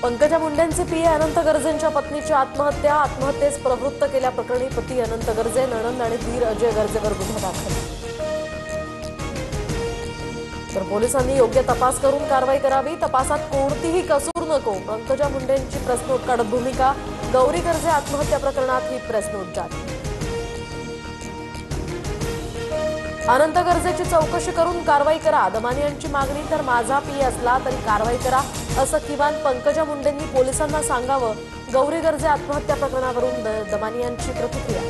Pankaja मुंडेंचे PA अनंत गर्जेंच्या पत्नीची आत्महत्येस प्रवृत्त केल्याप्रकरणी पती अनंत गर्जे, नणंद आणि दीर अजय गर्जेवर गुन्हा दाखल। तर पोलिसांनी योग्य तपास करून कारवाई करावी, तपासात कोणतीही कसूर नको। पंकजा मुंडेंची प्रेस नोट काढत भूमिका, गौरी गर्जे आत्महत्या प्रकरणात ही प्रेस नोट जारी। अनंत गर्जेची चौकशी करून कारवाई करा, दमानियांची मागणी। तर माझा पीए असला तरी कारवाई करा असं किमान पंकजा मुंडेंनी पोलिसांना सांगावं। गौरी गर्जे आत्महत्या प्रकरणावरून दमानियांची प्रतिक्रिया।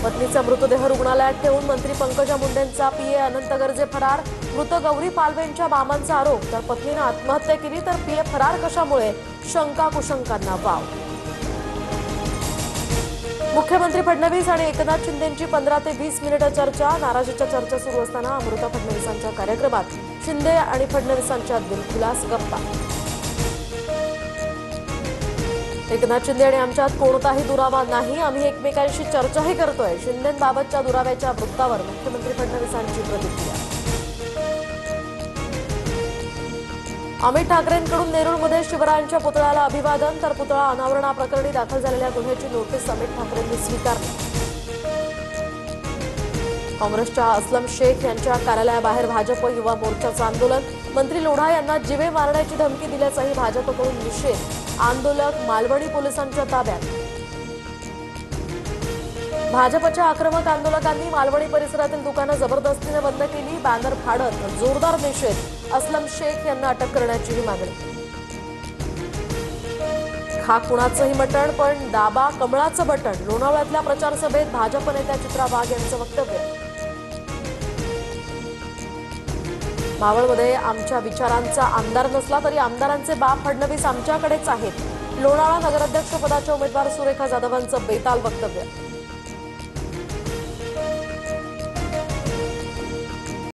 पत्नीचा मृतदेह रुग्णालयात ठेवून मंत्री पंकजा मुंडेंचा पीए अनंत गर्जे फरार। मृत गौरी पालवेंच्या मामांचा आरोप, तर पत्नीने आत्महत्या केली तर पीए फरार कशामुळे, शंका कुशंकांना वाव। मुख्यमंत्री फडणवीस आणि एकनाथ शिंदेंची 15 ते 20 मिनिटं चर्चा। नाराजीच्या चर्चा सुरू असताना अमृता फडणवीसांच्या कार्यक्रमात शिंदे आणि फडणवीसांच्या दिलखुलास गप्पा। एकनाथ शिंदे आणि आमच्यात कोणताही दुरावा नाही, आम्ही एकमेकांशी चर्चाही करतोय। शिंदेंबाबतच्या दुराव्याच्या वृत्तावर मुख्यमंत्री फडणवीसांची प्रतिक्रिया। अमित ठाकरेंकडून नेरूळमध्ये शिवरायांच्या पुतळ्याला अभिवादन, तर पुतळा अनावरणाप्रकरणी दाखल झालेल्या गुन्ह्याची नोटीस अमित ठाकरेंनी स्वीकारली। काँग्रेसच्या असलम शेख यांच्या कार्यालयाबाहेर भाजप युवा मोर्चाचं आंदोलन। मंत्री लोढा यांना जीवे मारण्याची धमकी दिल्याचाही भाजपकडून निषेध। आंदोलक मालवणी पोलिसांच्या ताब्यात। भाजपच्या आक्रमक आंदोलकांनी मालवणी परिसरातील दुकानं जबरदस्तीने बंद केली, बॅनर फाडत जोरदार निषेध। असलम शेख यांना अटक करण्याचीही मागणी। खा कुणाचंही मटण पण दाबा कमळाचं बटण, लोणावळ्यातल्या प्रचार सभेत भाजप नेत्या चित्रा वाघ यांचं वक्तव्य। मावळमध्ये आमच्या विचारांचा आमदार नसला तरी आमदारांचे बाप फडणवीस आमच्याकडेच आहेत। लोणावळा नगराध्यक्षपदाच्या उमेदवार सुरेखा जाधवांचं बेताल वक्तव्य।